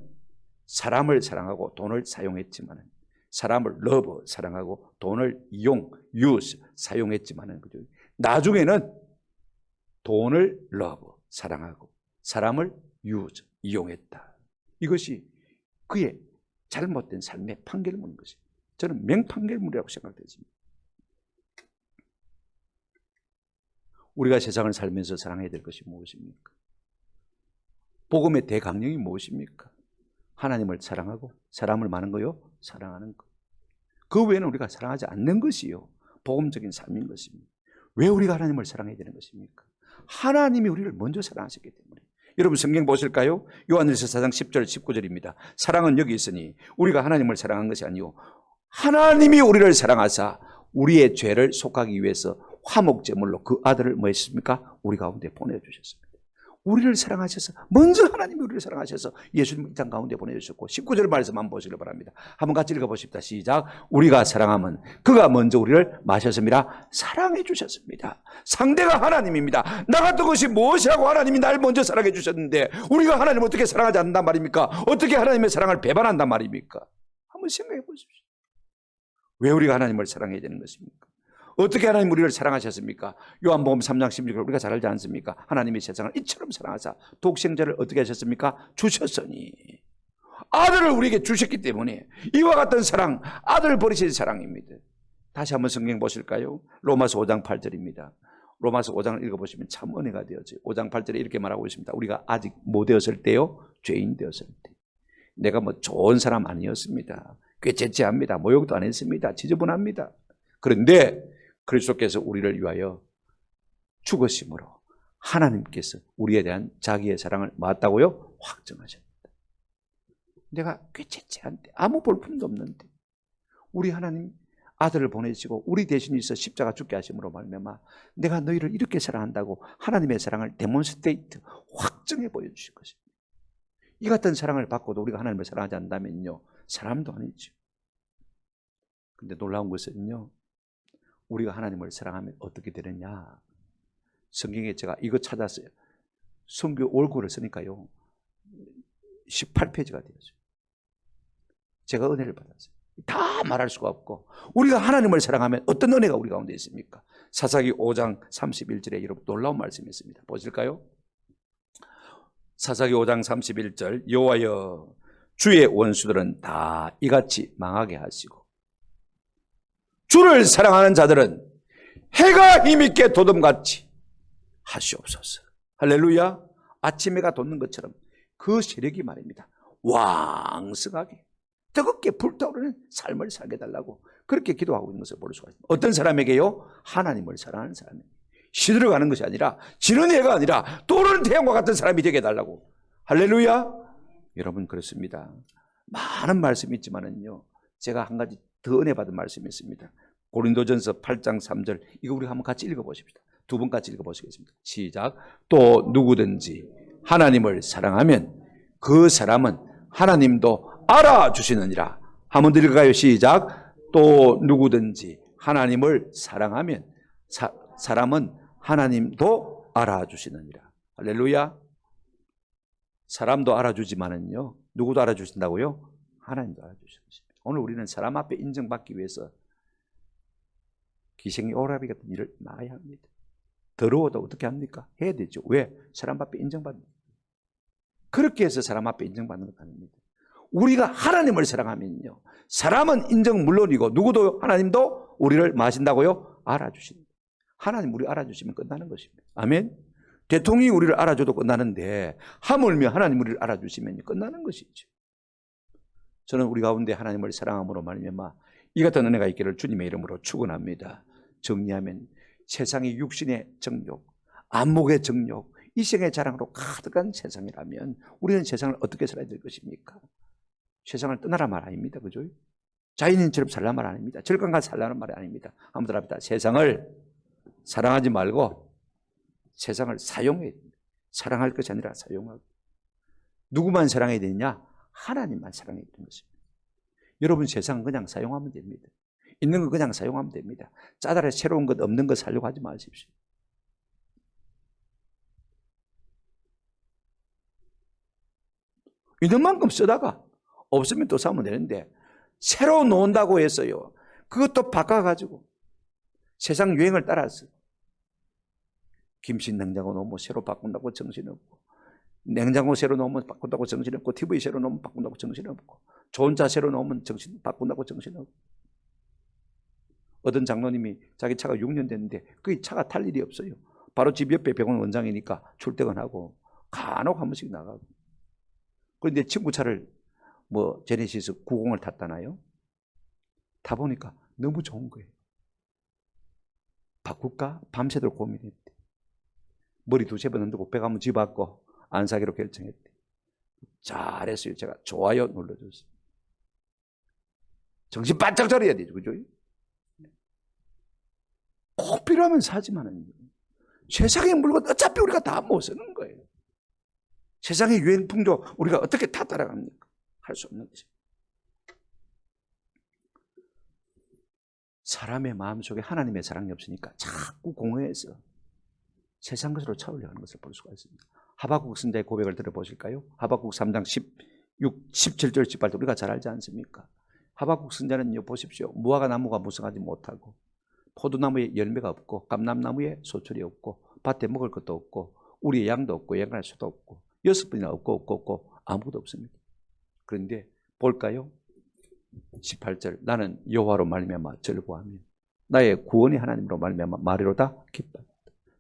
사람을 사랑하고 돈을 사용했지만, 사람을 러브 사랑하고 돈을 use 사용했지만, 그죠? 나중에는 돈을 러브 사랑하고 사람을 use 이용했다. 이것이 그의 잘못된 삶의 판결문인 것입니다. 저는 명판결문이라고 생각되습니다. 우리가 세상을 살면서 사랑해야 될 것이 무엇입니까? 복음의 대강령이 무엇입니까? 하나님을 사랑하고 사람을 많은 거요, 사랑하는 것. 그 외에는 우리가 사랑하지 않는 것이요, 복음적인 삶인 것입니다. 왜 우리가 하나님을 사랑해야 되는 것입니까? 하나님이 우리를 먼저 사랑하셨기 때문에. 여러분 성경 보실까요? 요한일서 4장 10절 19절입니다. 사랑은 여기 있으니 우리가 하나님을 사랑한 것이 아니요 하나님이 우리를 사랑하사 우리의 죄를 속하기 위해서 화목제물로 그 아들을 뭐 했습니까? 우리 가운데 보내주셨습니다. 우리를 사랑하셔서, 먼저 하나님이 우리를 사랑하셔서 예수님을 이 땅 가운데 보내주셨고, 19절 말씀 한번 보시길 바랍니다. 한번 같이 읽어보십시다. 시작. 우리가 사랑하면 그가 먼저 우리를 마셨습니다. 사랑해 주셨습니다. 상대가 하나님입니다. 나 같은 것이 무엇이라고 하나님이 날 먼저 사랑해 주셨는데 우리가 하나님을 어떻게 사랑하지 않는단 말입니까? 어떻게 하나님의 사랑을 배반한단 말입니까? 한번 생각해 보십시오. 왜 우리가 하나님을 사랑해야 되는 것입니까? 어떻게 하나님 우리를 사랑하셨습니까? 요한복음 3장 16절 우리가 잘 알지 않습니까? 하나님이 세상을 이처럼 사랑하사 독생자를 어떻게 하셨습니까? 주셨으니. 아들을 우리에게 주셨기 때문에 이와 같은 사랑, 아들을 버리신 사랑입니다. 다시 한번 성경 보실까요? 로마서 5장 8절입니다. 로마서 5장을 읽어보시면 참 은혜가 되어져요. 5장 8절에 이렇게 말하고 있습니다. 우리가 아직 뭐 되었을 때요? 죄인 되었을 때. 내가 뭐 좋은 사람 아니었습니다. 꾀째째합니다. 모욕도 안 했습니다. 지저분합니다. 그런데 그리스도께서 우리를 위하여 죽으심으로 하나님께서 우리에 대한 자기의 사랑을 맞다고요? 확정하셨다. 내가 꾀째째한데 아무 볼품도 없는데 우리 하나님 아들을 보내시고 우리 대신에 있어 십자가 죽게 하심으로 말미암아 내가 너희를 이렇게 사랑한다고 하나님의 사랑을 데몬스트레이트 확정해 보여주실 것입니다. 이 같은 사랑을 받고도 우리가 하나님을 사랑하지 않는다면요, 사람도 아니죠. 근데 놀라운 것은요, 우리가 하나님을 사랑하면 어떻게 되느냐. 성경에 제가 이거 찾았어요. 성경 올고를 쓰니까요 18페이지가 되었어요. 제가 은혜를 받았어요. 다 말할 수가 없고, 우리가 하나님을 사랑하면 어떤 은혜가 우리 가운데 있습니까? 사사기 5장 31절에 여러분 놀라운 말씀이 있습니다. 보실까요? 사사기 5장 31절 여호와여 주의 원수들은 다 이같이 망하게 하시고 주를 사랑하는 자들은 해가 힘있게 돋음같이 하시옵소서. 할렐루야. 아침 해가 돋는 것처럼 그 세력이 말입니다, 왕성하게 뜨겁게 불타오르는 삶을 살게 달라고 그렇게 기도하고 있는 것을 볼 수가 있습니다. 어떤 사람에게요? 하나님을 사랑하는 사람에게. 시들어가는 것이 아니라 지는 해가 아니라 떠오르는 태양과 같은 사람이 되게 해달라고. 할렐루야. 여러분 그렇습니다. 많은 말씀이 있지만은요, 제가 한 가지 더 은혜 받은 말씀이 있습니다. 고린도전서 8장 3절, 이거 우리 한번 같이 읽어보십시다. 두 번 같이 읽어보시겠습니다. 시작. 또 누구든지 하나님을 사랑하면 그 사람은 하나님도 알아주시느니라. 한 번 더 읽어가요. 시작. 또 누구든지 하나님을 사랑하면 사람은 하나님도 알아주시느니라. 할렐루야. 사람도 알아주지만은요, 누구도 알아주신다고요? 하나님도 알아주시는 것입니다. 오늘 우리는 사람 앞에 인정받기 위해서 기생이 오라비 같은 일을 많이 합니다. 더러워도 어떻게 합니까? 해야 되죠. 왜? 사람 앞에 인정받는 거예요. 그렇게 해서 사람 앞에 인정받는 것 아닙니다. 우리가 하나님을 사랑하면요, 사람은 인정 물론이고 누구도 하나님도 우리를 마신다고요? 알아주십니다. 하나님 우리 알아주시면 끝나는 것입니다. 아멘. 대통령이 우리를 알아줘도 끝나는데 하물며 하나님 우리를 알아주시면 끝나는 것이죠. 저는 우리 가운데 하나님을 사랑함으로 말미암아 이 같은 은혜가 있기를 주님의 이름으로 축원합니다. 정리하면 세상의 육신의 정욕, 안목의 정욕, 이생의 자랑으로 가득한 세상이라면 우리는 세상을 어떻게 살아야 될 것입니까? 세상을 떠나라 말 아닙니다. 그죠? 자연인처럼 살라 말 아닙니다. 절간과 살라는 말이 아닙니다. 아무튼 합니다. 세상을 사랑하지 말고 세상을 사용해야 됩니다. 사랑할 것이 아니라 사용하고. 누구만 사랑해야 되느냐? 하나님만 사랑해야 되는 것입니다. 여러분 세상은 그냥 사용하면 됩니다. 있는 거 그냥 사용하면 됩니다. 짜다라 새로운 것 없는 것 살려고 하지 마십시오. 있는 만큼 쓰다가 없으면 또 사면 되는데 새로 놓은다고 했어요. 그것도 바꿔가지고 세상 유행을 따라서 김치 냉장고 놓으면 새로 바꾼다고 정신없고, 냉장고 새로 놓으면 바꾼다고 정신없고, TV 새로 놓으면 바꾼다고 정신없고, 좋은 차 새로 놓으면 바꾼다고 정신없고. 어떤 장로님이 자기 차가 6년 됐는데 그 차가 탈 일이 없어요. 바로 집 옆에 병원 원장이니까 출퇴근하고 간혹 한 번씩 나가고. 그런데 친구 차를 제네시스 90을 탔다나요? 타보니까 너무 좋은 거예요. 바꿀까? 밤새도록 고민했대. 머리 두세 번 흔들고 배 가면 집 왔고 안 사기로 결정했대. 잘했어요. 제가 좋아요 눌러줬어요. 정신 바짝 차려야 되죠. 그죠? 꼭 필요하면 사지만은 세상의 물건 어차피 우리가 다 못 쓰는 거예요. 세상의 유행풍도 우리가 어떻게 다 따라갑니까? 할 수 없는 것입니다. 사람의 마음속에 하나님의 사랑이 없으니까 자꾸 공허해서 세상 것으로 차오려고 하는 것을 볼 수가 있습니다. 하박국 선자의 고백을 들어보실까요? 하박국 3장 16, 17절 18절 우리가 잘 알지 않습니까? 하박국 선자는요, 보십시오. 무화과 나무가 무성하지 못하고 포도나무에 열매가 없고 감람나무에 소출이 없고 밭에 먹을 것도 없고 우리의 양도 없고 양갈 수도 없고 6분이나 없고 아무것도 없습니다. 그런데 볼까요? 18절 나는 여호와로 말미암아 즐거워하며 나의 구원의 하나님으로 말미암아 말이로다 기뻐한다.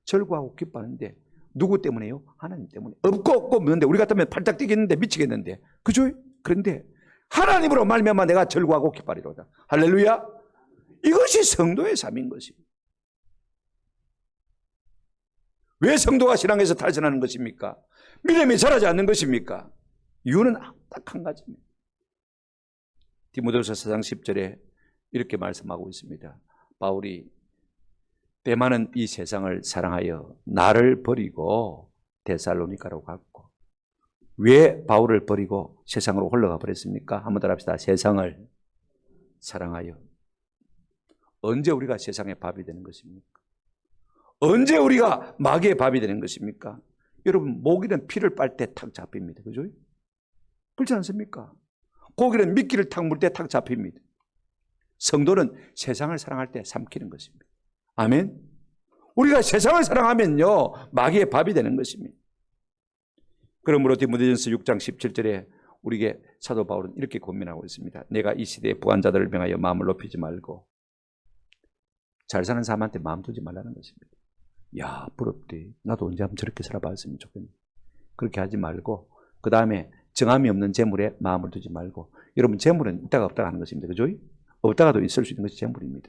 즐거워하고 기뻐하는데 누구 때문에요? 하나님 때문에. 없고 없는데 우리 같으면 팔짝 뛰겠는데 미치겠는데, 그죠? 그런데 하나님으로 말미암아 내가 즐거워하고 기뻐하리로다. 할렐루야. 이것이 성도의 삶인 것입니다. 왜 성도가 신앙에서 탈선하는 것입니까? 믿음이 자라지 않는 것입니까? 이유는 딱 한 가지입니다. 디모데후서 4장 10절에 이렇게 말씀하고 있습니다. 바울이 때 많은 이 세상을 사랑하여 나를 버리고 데살로니가로 갔고, 왜 바울을 버리고 세상으로 흘러가 버렸습니까? 한번 더 합시다. 세상을 사랑하여. 언제 우리가 세상의 밥이 되는 것입니까? 언제 우리가 마귀의 밥이 되는 것입니까? 여러분, 모기는 피를 빨 때 탁 잡힙니다. 그죠? 그렇지 않습니까? 고기는 미끼를 탁 물 때 탁 잡힙니다. 성도는 세상을 사랑할 때 삼키는 것입니다. 아멘. 우리가 세상을 사랑하면요, 마귀의 밥이 되는 것입니다. 그러므로 디모데전서 6장 17절에 우리에게 사도 바울은 이렇게 고민하고 있습니다. 내가 이 시대의 부한 자들을 명하여 마음을 높이지 말고 잘 사는 사람한테 마음 두지 말라는 것입니다. 야, 부럽대. 나도 언제 한번 저렇게 살아봤으면 좋겠네. 그렇게 하지 말고, 그 다음에 정함이 없는 재물에 마음을 두지 말고. 여러분, 재물은 있다가 없다가 하는 것입니다. 그죠? 없다가도 있을 수 있는 것이 재물입니다.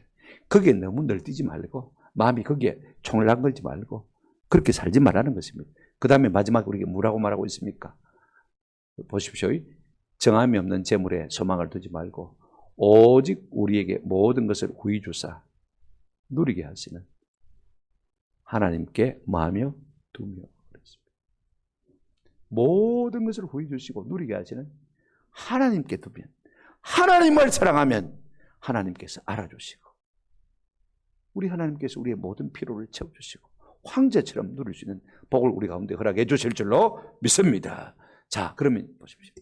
거기에 너무 널뛰지 말고 마음이 거기에 총을 걸지 말고 그렇게 살지 말라는 것입니다. 그 다음에 마지막에 우리가 뭐라고 말하고 있습니까? 보십시오. 정함이 없는 재물에 소망을 두지 말고 오직 우리에게 모든 것을 후히 주사 누리게 하시는 하나님께 마음여 두며 그랬습니다. 모든 것을 후히 주시고 누리게 하시는 하나님께 두면, 하나님을 사랑하면 하나님께서 알아주시고 우리 하나님께서 우리의 모든 필요를 채워주시고 황제처럼 누릴 수 있는 복을 우리 가운데 허락해 주실 줄로 믿습니다. 자, 그러면 보십시오.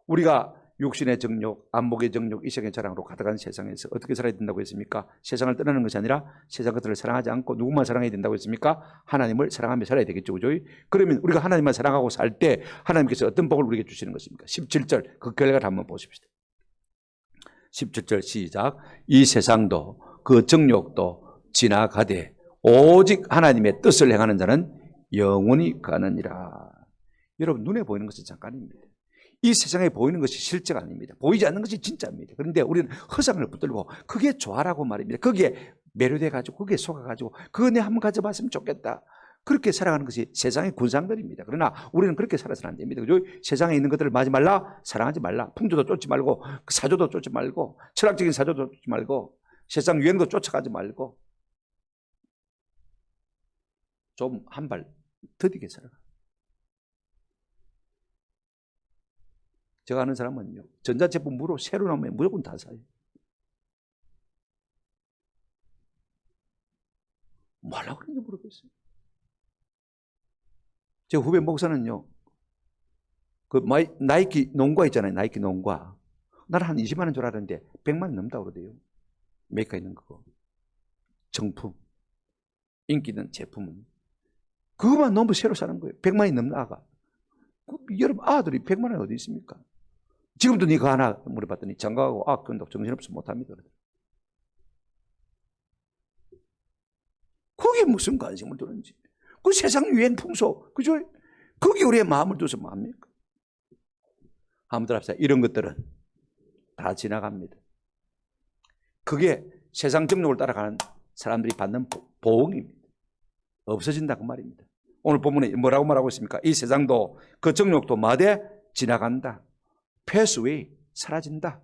우리가 육신의 정욕, 안목의 정욕, 이성의 자랑으로 가득한 세상에서 어떻게 살아야 된다고 했습니까? 세상을 떠나는 것이 아니라 세상 것들을 사랑하지 않고 누구만 사랑해야 된다고 했습니까? 하나님을 사랑하며 살아야 되겠죠, 그죠? 그러면 우리가 하나님만 사랑하고 살 때 하나님께서 어떤 복을 우리에게 주시는 것입니까? 17절 그 결과를 한번 보십시다. 17절 시작. 이 세상도 그 정욕도 지나가되 오직 하나님의 뜻을 행하는 자는 영원히 가느니라. 여러분, 눈에 보이는 것은 잠깐입니다. 이 세상에 보이는 것이 실제가 아닙니다. 보이지 않는 것이 진짜입니다. 그런데 우리는 허상을 붙들고 그게 좋아라고 말입니다. 거기에 매료돼가지고 거기에 속아가지고 그거 내 한번 가져봤으면 좋겠다. 그렇게 살아가는 것이 세상의 군상들입니다. 그러나 우리는 그렇게 살아서는 안 됩니다. 그죠? 세상에 있는 것들을 마지 말라, 사랑하지 말라, 풍조도 쫓지 말고 사조도 쫓지 말고 철학적인 사조도 쫓지 말고 세상 유행도 쫓아가지 말고 좀 한 발 더디게 살아가. 제가 아는 사람은요, 전자제품 무로 새로 나오면 무조건 다 사요. 뭐 하려고 그러는지 모르겠어요. 제 후배 목사는요, 그 나이키 농과 있잖아요. 나이키 농과. 나는 한 20만 원 줄 알았는데 100만 원 넘다고 그러대요. 메이커 있는 그거. 정품. 인기 있는 제품은. 그거만 너무 새로 사는 거예요. 100만 원이 넘나가. 여러분 아들이 100만 원 어디 있습니까? 지금도 네 그거 하나 물어봤더니 장가가고 그건 정신없어 못합니다. 거기에 무슨 관심을 두는지. 그 세상 유행 풍속, 그죠? 거기 우리의 마음을 두서 뭐합니까? 한번 합시다. 이런 것들은 다 지나갑니다. 그게 세상 정욕을 따라가는 사람들이 받는 보응입니다. 없어진다 그 말입니다. 오늘 본문에 뭐라고 말하고 있습니까? 이 세상도 그 정욕도 마대 지나간다. pass away, 사라진다.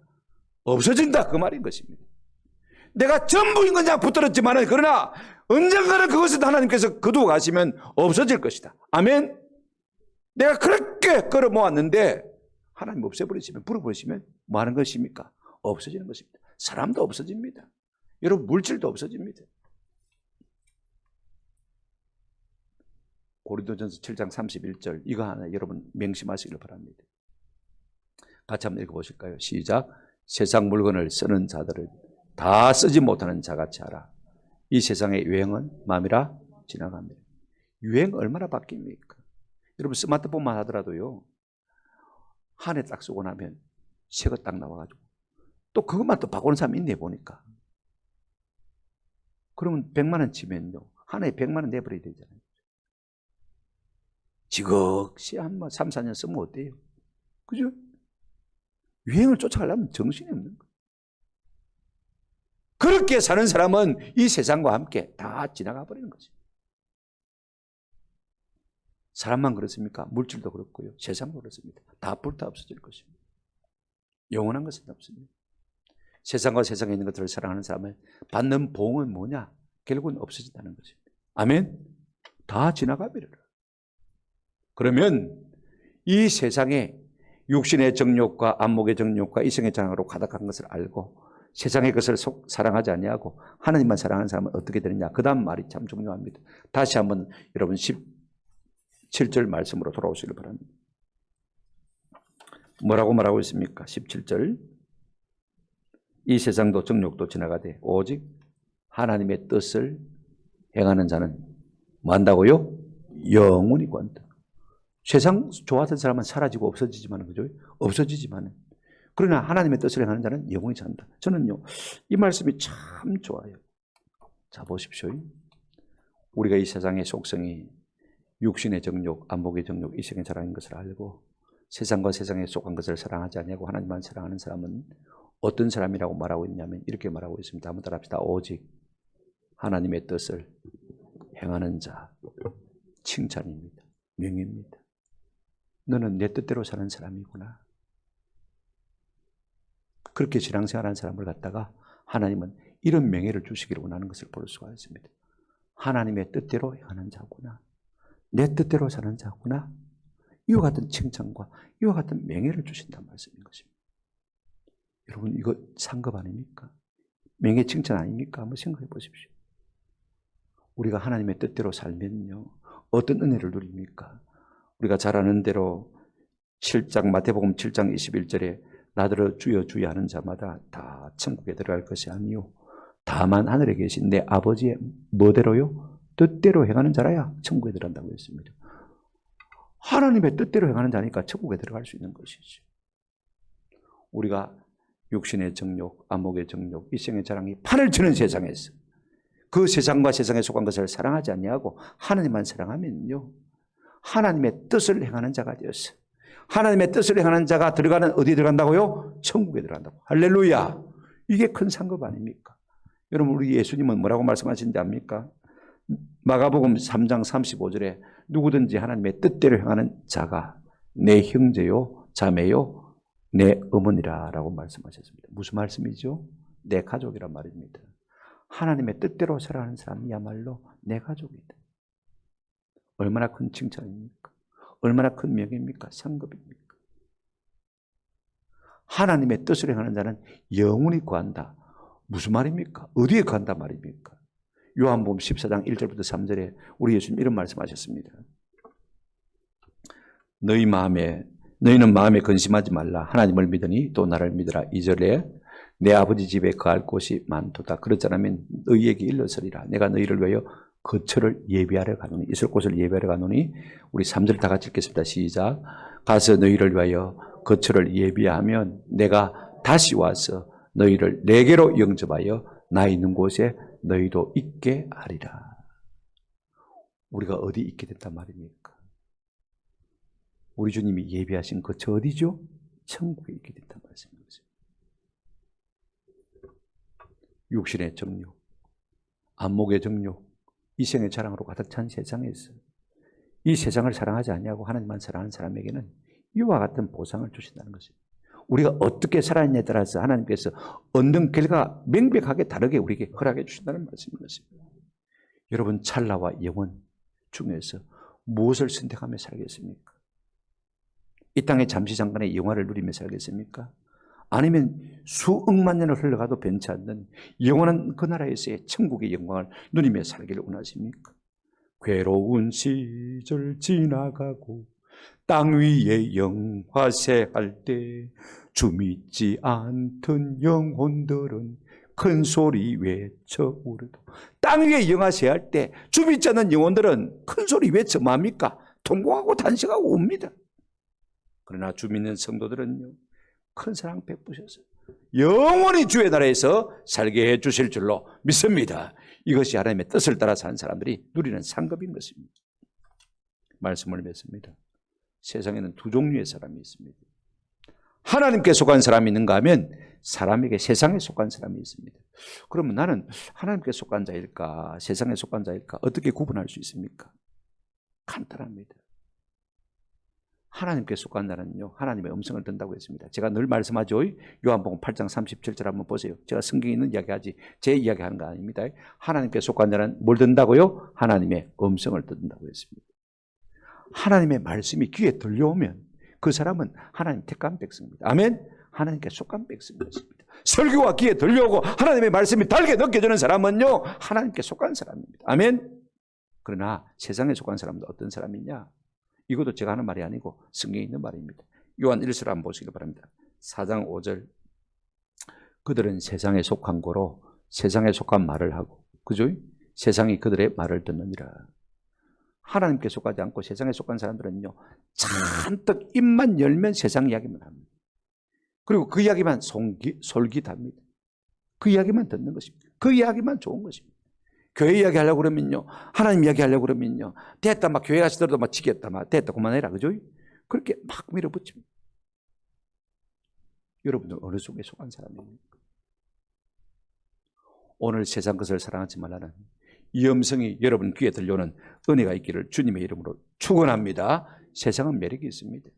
없어진다 그 말인 것입니다. 내가 전부인 것냥 붙들었지만 그러나 언젠가는 그것을 하나님께서 거두어 가시면 없어질 것이다. 아멘. 내가 그렇게 끌어 모았는데 하나님 없애버리시면, 불어버리시면 뭐 하는 것입니까? 없어지는 것입니다. 사람도 없어집니다. 여러분 물질도 없어집니다. 고린도전서 7장 31절 이거 하나 여러분 명심하시길 바랍니다. 같이 한번 읽어보실까요? 시작. 세상 물건을 쓰는 자들을 다 쓰지 못하는 자같이 하라. 이 세상의 유행은 맘이라 지나갑니다. 유행 얼마나 바뀝니까? 여러분 스마트폰만 하더라도요, 한 해 딱 쓰고 나면 새 거 딱 나와가지고 또 그것만 또 바꾸는 사람이 있네 보니까. 그러면 100만 원 치면요, 한 해에 100만 원 내버려야 되잖아요. 지극히 한 3, 4년 쓰면 어때요? 그죠? 유행을 쫓아가려면 정신이 없는 거예요. 그렇게 사는 사람은 이 세상과 함께 다 지나가 버리는 거죠. 사람만 그렇습니까? 물질도 그렇고요. 세상도 그렇습니다. 다 불타 없어질 것입니다. 영원한 것은 없습니다. 세상과 세상에 있는 것들을 사랑하는 사람을 받는 보응은 뭐냐? 결국은 없어진다는 것입니다. 아멘? 다 지나가 버려요. 그러면 이 세상에 육신의 정욕과 안목의 정욕과 이성의 자랑으로 가득한 것을 알고 세상의 것을 사랑하지 아니하고 하나님만 사랑하는 사람은 어떻게 되느냐? 그 다음 말이 참 중요합니다. 다시 한번 여러분 17절 말씀으로 돌아오시길 바랍니다. 뭐라고 말하고 있습니까? 17절. 이 세상도 정욕도 지나가되 오직 하나님의 뜻을 행하는 자는 뭐 한다고요? 영원히 관다. 세상 좋아하던 사람은 사라지고 없어지지만, 그죠? 없어지지만, 그러나 하나님의 뜻을 행하는 자는 영원히 산다. 저는요, 이 말씀이 참 좋아요. 자, 보십시오. 우리가 이 세상의 속성이 육신의 정욕, 안목의 정욕, 이성의 자랑인 것을 알고 세상과 세상에 속한 것을 사랑하지 아니하고 하나님만 사랑하는 사람은 어떤 사람이라고 말하고 있냐면 이렇게 말하고 있습니다. 한번 따라합시다. 오직 하나님의 뜻을 행하는 자, 칭찬입니다. 명예입니다. 너는 내 뜻대로 사는 사람이구나. 그렇게 신앙생활하는 사람을 갖다가 하나님은 이런 명예를 주시기를 원하는 것을 볼 수가 있습니다. 하나님의 뜻대로 행하는 자구나. 내 뜻대로 사는 자구나. 이와 같은 칭찬과 이와 같은 명예를 주신다는 말씀인 것입니다. 여러분, 이거 상급 아닙니까? 명예 칭찬 아닙니까? 한번 생각해 보십시오. 우리가 하나님의 뜻대로 살면요, 어떤 은혜를 누립니까? 우리가 잘 아는 대로 7장 마태복음 7장 21절에 나더러 주여 주여 하는 자마다 다 천국에 들어갈 것이 아니요 다만 하늘에 계신 내 아버지의 뭐대로요? 뜻대로 행하는 자라야 천국에 들어간다고 했습니다. 하나님의 뜻대로 행하는 자니까 천국에 들어갈 수 있는 것이죠. 우리가 육신의 정욕, 안목의 정욕, 이생의 자랑이 판을 치는 세상에서 그 세상과 세상에 속한 것을 사랑하지 아니하고 하나님만 사랑하면요, 하나님의 뜻을 행하는 자가 되었어. 하나님의 뜻을 행하는 자가 들어가는, 어디에 들어간다고요? 천국에 들어간다고. 할렐루야. 이게 큰 상급 아닙니까? 여러분, 우리 예수님은 뭐라고 말씀하신지 압니까? 마가복음 3장 35절에 누구든지 하나님의 뜻대로 행하는 자가 내 형제요 자매요 내 어머니라 라고 말씀하셨습니다. 무슨 말씀이죠? 내 가족이란 말입니다. 하나님의 뜻대로 살아가는 사람이야말로 내 가족이다. 얼마나 큰 칭찬입니까? 얼마나 큰 명예입니까? 상급입니까? 하나님의 뜻을 행하는 자는 영원히 구한다. 무슨 말입니까? 어디에 간다 말입니까? 요한복음 14장 1절부터 3절에 우리 예수님 이런 말씀하셨습니다. 너희는 마음에 근심하지 말라. 하나님을 믿으니 또 나를 믿으라. 2절에 내 아버지 집에 거할 곳이 많도다. 그렇지 않으면 너희에게 일러서리라. 내가 너희를 위하여 거처를 예비하러 가노니, 있을 곳을 예비하러 가노니. 우리 3절 다 같이 읽겠습니다. 시작. 가서 너희를 위하여 거처를 예비하면 내가 다시 와서 너희를 내게로 영접하여 나 있는 곳에 너희도 있게 하리라. 우리가 어디 있게 됐단 말입니까? 우리 주님이 예비하신 거처 어디죠? 천국에 있게 됐단 말씀인 거죠. 육신의 정욕, 안목의 정욕, 이생의 자랑으로 가득 찬 세상에서 이 세상을 사랑하지 아니하고 하나님만 사랑하는 사람에게는 이와 같은 보상을 주신다는 것입니다. 우리가 어떻게 살아있냐에 따라서 하나님께서 얻는 결과가 명백하게 다르게 우리에게 허락해 주신다는 말씀인 것입니다. 여러분, 찰나와 영원 중에서 무엇을 선택하며 살겠습니까? 이 땅에 잠시 잠깐의 영화를 누리며 살겠습니까? 아니면 수억만 년을 흘러가도 변치 않는 영원한 그 나라에서의 천국의 영광을 누리며 살기를 원하십니까? 괴로운 시절 지나가고 땅 위에 영화세할 때 주 믿지 않던 영혼들은 큰 소리 외쳐 울어도, 땅 위에 영화세할 때 주 믿지 않는 영혼들은 큰 소리 외쳐 뭡니까? 통곡하고 단식하고 옵니다. 그러나 주 믿는 성도들은요, 큰 사랑 베푸셔서 영원히 주의 나라에서 살게 해주실 줄로 믿습니다. 이것이 하나님의 뜻을 따라 사는 사람들이 누리는 상급인 것입니다. 말씀을 맺습니다. 세상에는 두 종류의 사람이 있습니다. 하나님께 속한 사람이 있는가 하면 사람에게 세상에 속한 사람이 있습니다. 그러면 나는 하나님께 속한 자일까 세상에 속한 자일까 어떻게 구분할 수 있습니까? 간단합니다. 하나님께 속한 자는요, 하나님의 음성을 듣는다고 했습니다. 제가 늘 말씀하죠. 요한복음 8장 37절 한번 보세요. 제가 성경에 있는 이야기하지 제 이야기하는 거 아닙니다. 하나님께 속한 자는 뭘 듣는다고요? 하나님의 음성을 듣는다고 했습니다. 하나님의 말씀이 귀에 들려오면 그 사람은 하나님 택한 백성입니다. 아멘. 하나님께 속한 백성입니다. 설교가 귀에 들려오고 하나님의 말씀이 달게 느껴지는 사람은요, 하나님께 속한 사람입니다. 아멘. 그러나 세상에 속한 사람은 어떤 사람이냐? 이것도 제가 하는 말이 아니고 성경에 있는 말입니다. 요한 1서를 한번 보시기 바랍니다. 4장 5절. 그들은 세상에 속한 거로 세상에 속한 말을 하고, 그죠? 세상이 그들의 말을 듣느니라. 하나님께 속하지 않고 세상에 속한 사람들은요, 잔뜩 입만 열면 세상 이야기만 합니다. 그리고 그 이야기만 솔깃합니다. 그 이야기만 듣는 것입니다. 그 이야기만 좋은 것입니다. 교회 이야기 하려고 그러면요, 하나님 이야기 하려고 그러면요, 됐다, 막 교회 가시더라도 막 지겠다, 막 됐다, 그만해라, 그죠? 그렇게 막 밀어붙입니다. 여러분들 어느 속에 속한 사람입니까? 오늘 세상 것을 사랑하지 말라는 이 음성이 여러분 귀에 들려오는 은혜가 있기를 주님의 이름으로 축원합니다. 세상은 매력이 있습니다.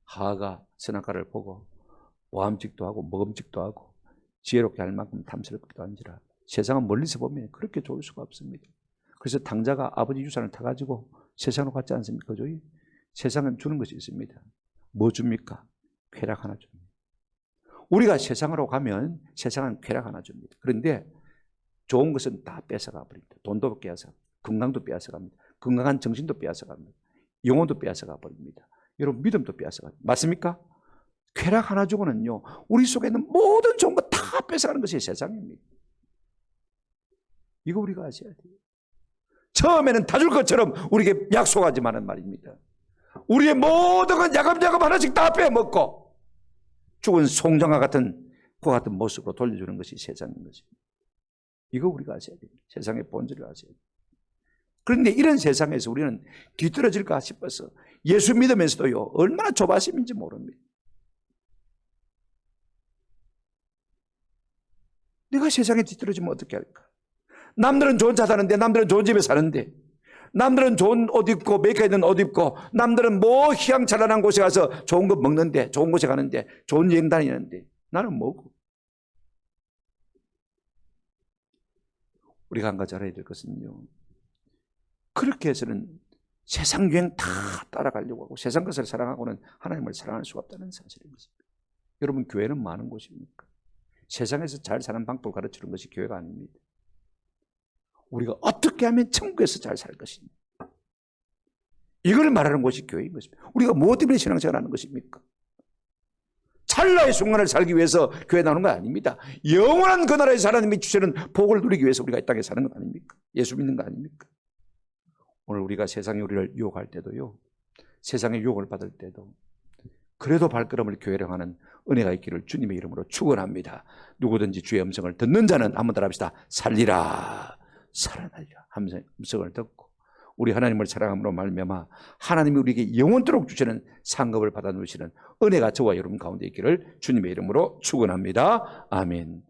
하하가 선악과를 보고 모함직도 하고 먹음직도 하고 지혜롭게 할 만큼 탐스럽기도 한지라 세상은 멀리서 보면 그렇게 좋을 수가 없습니다. 그래서 당자가 아버지 유산을 타가지고 세상으로 갔지 않습니까? 저희 세상은 주는 것이 있습니다. 뭐 줍니까? 쾌락 하나 줍니다. 우리가 세상으로 가면 세상은 쾌락 하나 줍니다. 그런데 좋은 것은 다 뺏어가 버립니다. 돈도 빼앗아, 건강도 빼앗아갑니다. 건강한 정신도 빼앗아갑니다. 영혼도 빼앗아가 버립니다. 여러분 믿음도 빼앗아갑니다. 맞습니까? 쾌락 하나 주고는요 우리 속에 있는 모든 좋은 거 다 뺏어가는 것이 세상입니다. 이거 우리가 아셔야 돼요. 처음에는 다 줄 것처럼 우리에게 약속하지만은 말입니다. 우리의 모든 건 야금야금 하나씩 다 빼먹고 죽은 송장과 같은 그와 같은 모습으로 돌려주는 것이 세상인 것입니다. 이거 우리가 아셔야 됩니다. 세상의 본질을 아셔야 됩니다. 그런데 이런 세상에서 우리는 뒤떨어질까 싶어서 예수 믿으면서도요 얼마나 조바심인지 모릅니다. 내가 세상에 뒤떨어지면 어떻게 할까? 남들은 좋은 차 사는데, 남들은 좋은 집에 사는데, 남들은 좋은 옷 입고 메이크업 있는 옷 입고, 남들은 뭐 휘황찬란한 곳에 가서 좋은 거 먹는데, 좋은 곳에 가는데, 좋은 여행 다니는데 나는 뭐고? 우리가 한 가지 알아야 될 것은요 그렇게 해서는 세상 유행 다 따라가려고 하고 세상 것을 사랑하고는 하나님을 사랑할 수가 없다는 사실인 것입니다. 여러분 교회는 많은 곳입니까? 세상에서 잘 사는 방법을 가르치는 것이 교회가 아닙니다. 우리가 어떻게 하면 천국에서 잘 살 것입니까? 이걸 말하는 것이 교회인 것입니다. 우리가 무엇 때문에 신앙생활 하는 것입니까? 찰나의 순간을 살기 위해서 교회 나오는 거 아닙니다. 영원한 그 나라에서 하나님이 주시는 복을 누리기 위해서 우리가 이 땅에 사는 것 아닙니까? 예수 믿는 거 아닙니까? 오늘 우리가 세상이 우리를 유혹할 때도요 세상의 유혹을 받을 때도 그래도 발걸음을 교회로 하는 은혜가 있기를 주님의 이름으로 축원합니다. 누구든지 주의 음성을 듣는 자는 한번 따라합시다. 살리라 살아날려 음성을 듣고 우리 하나님을 사랑함으로 말미암아 하나님이 우리에게 영원토록 주시는 상급을 받아 누리시는 은혜가 저와 여러분 가운데 있기를 주님의 이름으로 축원합니다. 아멘.